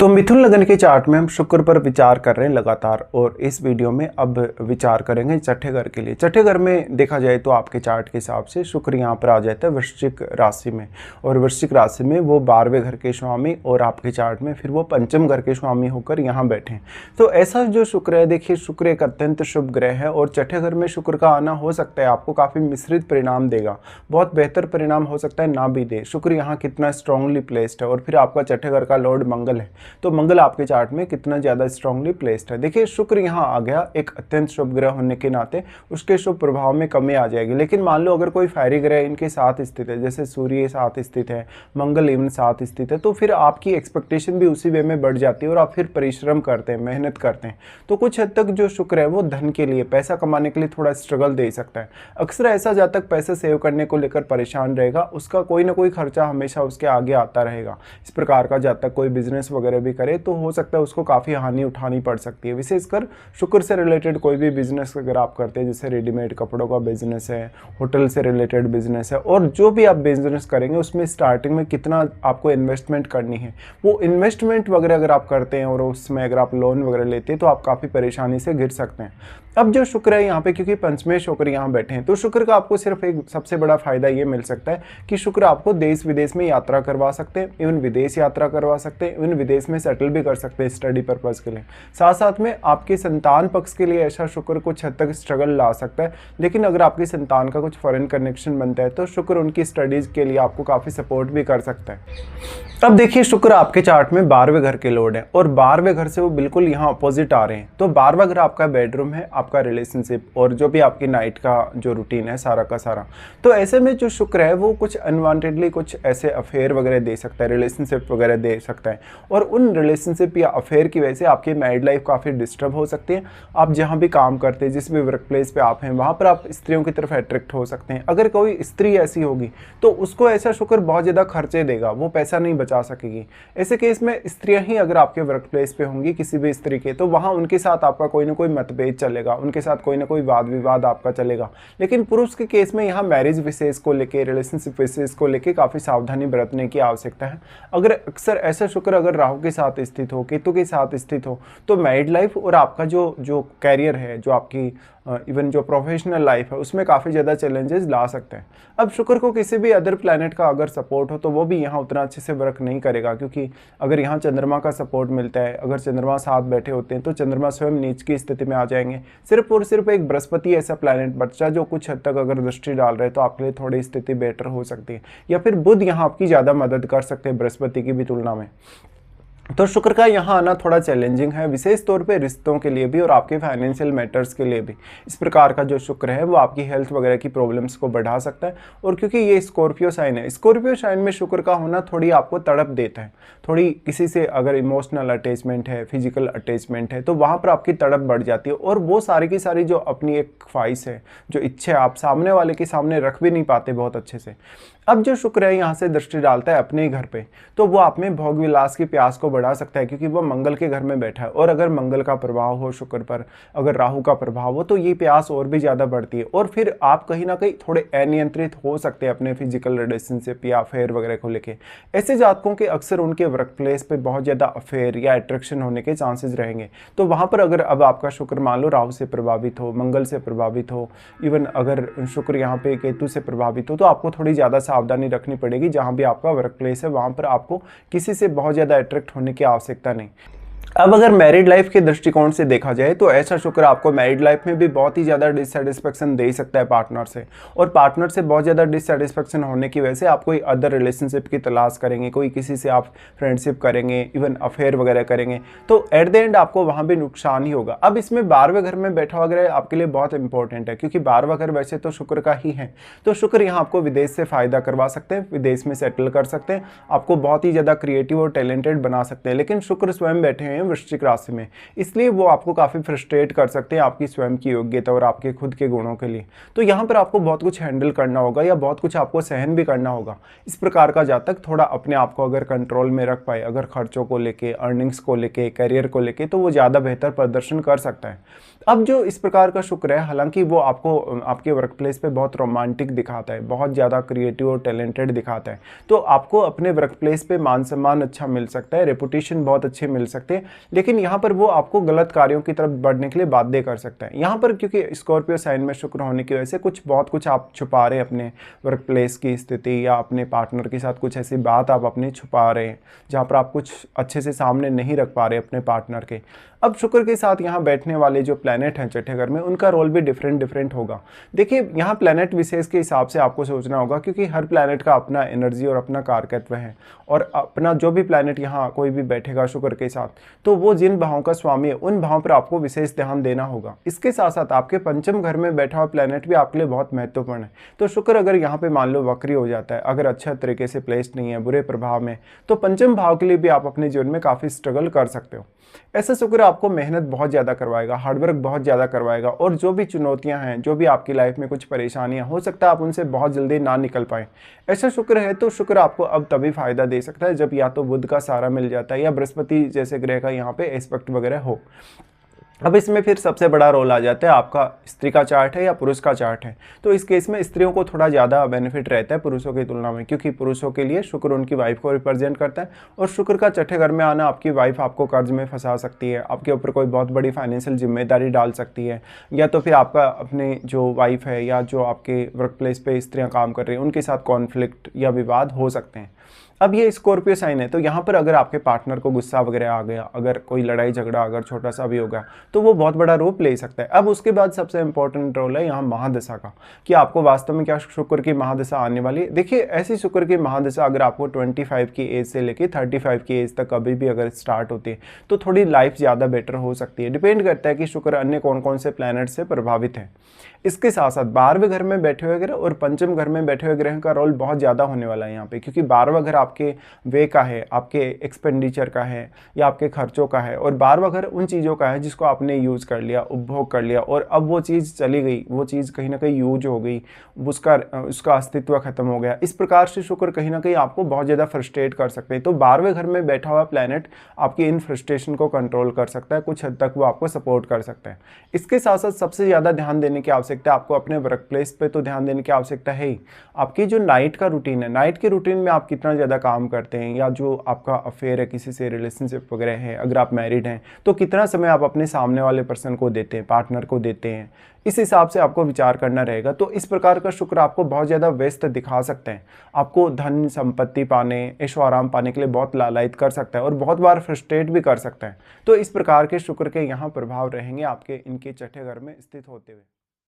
तो मिथुन लग्न के चार्ट में हम शुक्र पर विचार कर रहे हैं लगातार, और इस वीडियो में अब विचार करेंगे छठे घर के लिए। छठे घर में देखा जाए तो आपके चार्ट के हिसाब से शुक्र यहाँ पर आ जाता है वृश्चिक राशि में, और वृश्चिक राशि में वो 12वें घर के स्वामी, और आपके चार्ट में फिर वो पंचम घर के स्वामी होकर यहाँ बैठे हैं। तो ऐसा जो शुक्र है, देखिए शुक्र एक अत्यंत शुभ ग्रह है, और छठे घर में शुक्र का आना हो सकता है आपको काफ़ी मिश्रित परिणाम देगा, बहुत बेहतर परिणाम हो सकता है ना भी दे। शुक्र यहाँ कितना स्ट्रांगली प्लेस्ड है, और फिर आपका छठे घर का लॉर्ड मंगल है, तो मंगल आपके चार्ट में कितना ज़्यादा स्ट्रांगली प्लेस्ड है। देखिए शुक्र यहाँ आ गया, एक अत्यंत शुभ ग्रह होने के नाते उसके शुभ प्रभाव में कमी आ जाएगी। लेकिन मान लो अगर कोई फायरी ग्रह इनके साथ स्थित है, जैसे सूर्य साथ स्थित है, मंगल इवन साथ स्थित है, तो फिर आपकी एक्सपेक्टेशन भी उसी वे में बढ़ जाती है, और आप फिर परिश्रम करते हैं, मेहनत करते हैं। तो कुछ हद तक जो शुक्र है वो धन के लिए, पैसा कमाने के लिए थोड़ा स्ट्रगल दे सकता है। अक्सर ऐसा जातक पैसे सेव करने को लेकर परेशान रहेगा, उसका कोई ना कोई खर्चा हमेशा उसके आगे आता रहेगा। इस प्रकार का जातक कोई बिजनेस वगैरह भी करे तो हो सकता है उसको काफ़ी हानि उठानी पड़ सकती है। विशेषकर शुक्र से रिलेटेड कोई भी बिजनेस अगर आप करते हैं, जैसे रेडीमेड कपड़ों का बिजनेस है, होटल से रिलेटेड बिजनेस है, और जो भी आप बिजनेस करेंगे उसमें स्टार्टिंग में कितना आपको इन्वेस्टमेंट करनी है, वो इन्वेस्टमेंट वगैरह अगर आप करते हैं और उसमें अगर आप लोन वगैरह लेते हैं तो आप काफ़ी परेशानी से घिर सकते हैं। अब जो शुक्र है यहाँ पे, क्योंकि पंचमें शुक्र यहाँ बैठे हैं, तो शुक्र का आपको सिर्फ एक सबसे बड़ा फायदा ये मिल सकता है कि शुक्र आपको देश विदेश में यात्रा करवा सकते हैं, इवन विदेश यात्रा करवा सकते हैं, इवन विदेश में सेटल भी कर सकते हैं स्टडी पर्पज़ के लिए। साथ साथ में आपके संतान पक्ष के लिए ऐसा शुक्र कुछ हद तक स्ट्रगल ला सकता है, लेकिन अगर आपकी संतान का कुछ फॉरेन कनेक्शन बनता है तो शुक्र उनकी स्टडीज़ के लिए आपको काफ़ी सपोर्ट भी कर सकता है। अब देखिए शुक्र आपके चार्ट में 12वें घर के लॉर्ड है, और 12वें घर से वो बिल्कुल यहाँ अपोजिट आ रहे हैं। तो 12वां घर आपका बेडरूम है, आपका रिलेशनशिप, और जो भी आपकी नाइट का जो रूटीन है सारा का सारा। तो ऐसे में जो शुक्र है वो कुछ अनवांटेडली कुछ ऐसे अफेयर वगैरह दे सकता है, रिलेशनशिप वगैरह दे सकता है, और उन रिलेशनशिप या अफेयर की वजह से आपकी मैरिड लाइफ काफ़ी डिस्टर्ब हो सकती है। आप जहाँ भी काम करते हैं, जिस भी वर्क प्लेस पे आप हैं, वहाँ पर आप स्त्रियों की तरफ अट्रैक्ट हो सकते हैं। अगर कोई स्त्री ऐसी होगी तो उसको ऐसा शुक्र बहुत ज़्यादा खर्चे देगा, वो पैसा नहीं बचा सकेगी। ऐसे केस में स्त्रियां ही अगर आपके वर्क प्लेस पे होंगी किसी भी स्त्री के, तो वहाँ उनके साथ आपका कोई ना कोई मतभेद चलेगा, उनके साथ कोई ना कोई वाद विवाद आपका चलेगा। लेकिन पुरुष के केस में यहाँ मैरिज विशेष को लेके, रिलेशनशिप विशेष को लेके काफ़ी सावधानी बरतने की आवश्यकता है। अगर अक्सर ऐसा शुक्र अगर राहु के साथ स्थित हो, केतु के साथ स्थित हो, तो मैरिड लाइफ और आपका जो कैरियर है, जो आपकी इवन जो प्रोफेशनल लाइफ है, उसमें काफ़ी ज़्यादा चैलेंजेस ला सकते हैं। अब शुक्र को किसी भी अदर प्लैनेट का अगर सपोर्ट हो तो वो भी यहाँ उतना अच्छे से वर्क नहीं करेगा, क्योंकि अगर यहाँ चंद्रमा का सपोर्ट मिलता है, अगर चंद्रमा साथ बैठे होते हैं तो चंद्रमा स्वयं नीच की स्थिति में आ जाएंगे। सिर्फ और सिर्फ एक बृहस्पति ऐसा प्लैनेट बच्चा जो कुछ हद तक अगर दृष्टि डाल रहे तो आपके लिए थोड़ी स्थिति बेटर हो सकती है, या फिर बुध यहाँ आपकी ज़्यादा मदद कर सकते हैं बृहस्पति की भी तुलना में। तो शुक्र का यहाँ आना थोड़ा चैलेंजिंग है, विशेष तौर पे रिश्तों के लिए भी और आपके फाइनेंशियल मैटर्स के लिए भी। इस प्रकार का जो शुक्र है वो आपकी हेल्थ वगैरह की प्रॉब्लम्स को बढ़ा सकता है, और क्योंकि ये स्कॉर्पियो साइन है, स्कॉर्पियो साइन में शुक्र का होना थोड़ी आपको तड़प देता है। थोड़ी किसी से अगर इमोशनल अटैचमेंट है, फिजिकल अटैचमेंट है, तो वहाँ पर आपकी तड़प बढ़ जाती है, और वो सारी की सारी जो अपनी एक ख्वाहिश है, जो इच्छा है, आप सामने वाले के सामने रख भी नहीं पाते बहुत अच्छे से। अब जो शुक्र है यहाँ से दृष्टि डालता है अपने ही घर पे, तो वो आप में भोग विलास की प्यास को बढ़ा सकता है, क्योंकि वो मंगल के घर में बैठा है, और अगर मंगल का प्रभाव हो शुक्र पर, अगर राहु का प्रभाव हो, तो ये प्यास और भी ज़्यादा बढ़ती है, और फिर आप कहीं ना कहीं थोड़े अनियंत्रित हो सकते हैं अपने फिजिकल रिलेशनशिप या अफेयर वगैरह को लेके। ऐसे जातकों के अक्सर उनके वर्क प्लेस पर बहुत ज़्यादा अफेयर या अट्रैक्शन होने के चांसेस रहेंगे। तो वहाँ पर अगर अब आपका शुक्र मान लो राहु से प्रभावित हो, मंगल से प्रभावित हो, इवन अगर शुक्र यहाँ पे केतु से प्रभावित हो, तो आपको थोड़ी ज़्यादा सावधानी रखनी पड़ेगी। जहाँ भी आपका वर्क प्लेस है वहाँ पर आपको किसी से बहुत ज़्यादा अट्रैक्ट होने की आवश्यकता नहीं। अब अगर मैरिड लाइफ के दृष्टिकोण से देखा जाए तो ऐसा शुक्र आपको मैरिड लाइफ में भी बहुत ही ज़्यादा डिससेटिस्फेक्शन दे सकता है पार्टनर से, और पार्टनर से बहुत ज़्यादा डिससेटिस्फेक्शन होने की वजह से आप कोई अदर रिलेशनशिप की तलाश करेंगे, कोई किसी से आप फ्रेंडशिप करेंगे, इवन अफेयर वगैरह करेंगे, तो एट द एंड आपको वहाँ भी नुकसान ही होगा। अब इसमें 12वें घर में बैठा वगैरह आपके लिए बहुत इंपॉर्टेंट है, क्योंकि 12वां घर वैसे तो शुक्र का ही है, तो शुक्र यहाँ आपको विदेश से फ़ायदा करवा सकते हैं, विदेश में सेटल कर सकते हैं, आपको बहुत ही ज़्यादा क्रिएटिव और टैलेंटेड बना सकते हैं। लेकिन शुक्र स्वयं बैठे हैं हैं वृश्चिक राशि में, इसलिए वो आपको काफ़ी फ्रस्ट्रेट कर सकते हैं आपकी स्वयं की योग्यता और आपके खुद के गुणों के लिए। तो यहाँ पर आपको बहुत कुछ हैंडल करना होगा या बहुत कुछ आपको सहन भी करना होगा। इस प्रकार का जातक थोड़ा अपने आप को अगर कंट्रोल में रख पाए, अगर खर्चों को लेके, अर्निंग्स को लेके, करियर को लेके, तो वो ज़्यादा बेहतर प्रदर्शन कर सकता है। अब जो इस प्रकार का शुक्र है, हालांकि वो आपको आपके वर्क प्लेस पे बहुत रोमांटिक दिखाता है, बहुत ज़्यादा क्रिएटिव और टैलेंटेड दिखाता है, तो आपको अपने वर्क प्लेस पे मान सम्मान अच्छा मिल सकता है, रेपुटेशन बहुत अच्छे मिल सकते हैं, लेकिन यहाँ पर वो आपको गलत कार्यों की तरफ बढ़ने के लिए बाध्य कर सकता है। यहाँ पर क्योंकि स्कॉर्पियो साइन में शुक्र होने की वजह से बहुत कुछ आप छुपा रहे हैं अपने वर्क प्लेस की स्थिति, या अपने पार्टनर के साथ कुछ ऐसी बात आप अपनी छुपा रहे हैं जहाँ पर आप कुछ अच्छे से सामने नहीं रख पा रहे अपने पार्टनर के। अब शुक्र के साथ यहाँ बैठने वाले जो प्लैनेट हैं छठे घर में, उनका रोल भी डिफरेंट होगा। देखिए, यहाँ प्लैनेट विशेष के हिसाब से आपको सोचना होगा, क्योंकि हर प्लैनेट का अपना एनर्जी और अपना कारकत्व है, और अपना जो भी प्लैनेट यहाँ कोई भी बैठेगा शुक्र के साथ, तो वो जिन भावों का स्वामी है उन भावों पर आपको विशेष ध्यान देना होगा। इसके साथ साथ आपके पंचम घर में बैठा हुआ प्लैनेट भी आपके लिए बहुत महत्वपूर्ण है। तो शुक्र अगर यहाँ पे मान लो वक्री हो जाता है, अगर अच्छा तरीके से प्लेस्ड नहीं है, बुरे प्रभाव में, तो पंचम भाव के लिए भी आप अपने जीवन में काफ़ी स्ट्रगल कर सकते हो। ऐसा शुक्र आपको मेहनत बहुत ज़्यादा करवाएगा, हार्डवर्क बहुत ज़्यादा करवाएगा, और जो भी चुनौतियां हैं, जो भी आपकी लाइफ में कुछ परेशानियां हो सकता है आप उनसे बहुत जल्दी ना निकल पाए। ऐसा शुक्र है तो शुक्र आपको अब तभी फायदा दे सकता है जब या तो बुध का सहारा मिल जाता है या बृहस्पति जैसे ग्रह का यहाँ पे एस्पेक्ट वगैरह हो। अब इसमें फिर सबसे बड़ा रोल आ जाता है आपका स्त्री का चार्ट है या पुरुष का चार्ट है। तो इस केस में स्त्रियों को थोड़ा ज़्यादा बेनिफिट रहता है पुरुषों की तुलना में, क्योंकि पुरुषों के लिए शुक्र उनकी वाइफ को रिप्रेजेंट करता है, और शुक्र का छठे घर में आना आपकी वाइफ आपको कर्ज में फंसा सकती है, आपके ऊपर कोई बहुत बड़ी फाइनेंशियल जिम्मेदारी डाल सकती है, या तो फिर आपका अपने जो वाइफ है या जो आपके वर्क प्लेस पे स्त्रियाँ काम कर रही हैं उनके साथ कॉन्फ्लिक्ट या विवाद हो सकते हैं। अब ये स्कॉर्पियो साइन है, तो यहाँ पर अगर आपके पार्टनर को गुस्सा वगैरह आ गया, अगर कोई लड़ाई झगड़ा अगर छोटा सा भी होगा, तो वो बहुत बड़ा रूप ले सकता है। अब उसके बाद सबसे इंपॉर्टेंट रोल है यहाँ महादशा का, कि आपको वास्तव में क्या शुक्र की महादशा आने वाली है। देखिए, ऐसी शुक्र की महादशा अगर आपको 25 की एज से लेके 35 की एज तक कभी भी अगर स्टार्ट होती है, तो थोड़ी लाइफ ज़्यादा बेटर हो सकती है। डिपेंड करता है कि शुक्र अन्य कौन कौन से प्लैनेट से प्रभावित है। इसके साथ साथ 12वें घर में बैठे हुए ग्रह और पंचम घर में बैठे हुए ग्रह का रोल बहुत ज़्यादा होने वाला है यहाँ पे, क्योंकि 12वां घर आपके वे का है, आपके एक्सपेंडिचर का है या आपके खर्चों का है, और 12वां घर उन चीज़ों का है जिसको आपने यूज़ कर लिया, उपभोग कर लिया, और अब वो चीज़ चली गई, वो चीज़ कहीं ना कहीं यूज हो गई, उसका अस्तित्व खत्म हो गया। इस प्रकार से शुक्र कहीं ना कहीं आपको बहुत ज़्यादा फ्रस्ट्रेट कर सकते हैं। तो 12वें घर में बैठा हुआ प्लैनेट आपकी इन फ्रस्ट्रेशन को कंट्रोल कर सकता है, कुछ हद तक वो आपको सपोर्ट कर सकता है। इसके साथ साथ सबसे ज़्यादा ध्यान देने की आवश्यकता आपको अपने वर्क प्लेस पे तो ध्यान देने की आवश्यकता है ही। आपकी जो नाइट का रूटीन है, नाइट के रूटीन में आप कितना ज़्यादा काम करते हैं, या जो आपका अफेयर है, किसी से रिलेशनशिप वगैरह है, अगर आप मैरिड हैं तो कितना समय आप अपने सामने वाले पर्सन को देते हैं, पार्टनर को देते हैं, इस हिसाब से आपको विचार करना रहेगा। तो इस प्रकार का शुक्र आपको बहुत ज़्यादा व्यस्त दिखा सकते हैं, आपको धन संपत्ति पाने, ऐशो आराम पाने के लिए बहुत लालायित कर सकता है, और बहुत बार फ्रस्ट्रेट भी कर सकता है। तो इस प्रकार के शुक्र के यहाँ प्रभाव रहेंगे आपके इनके छठे घर में स्थित होते हुए।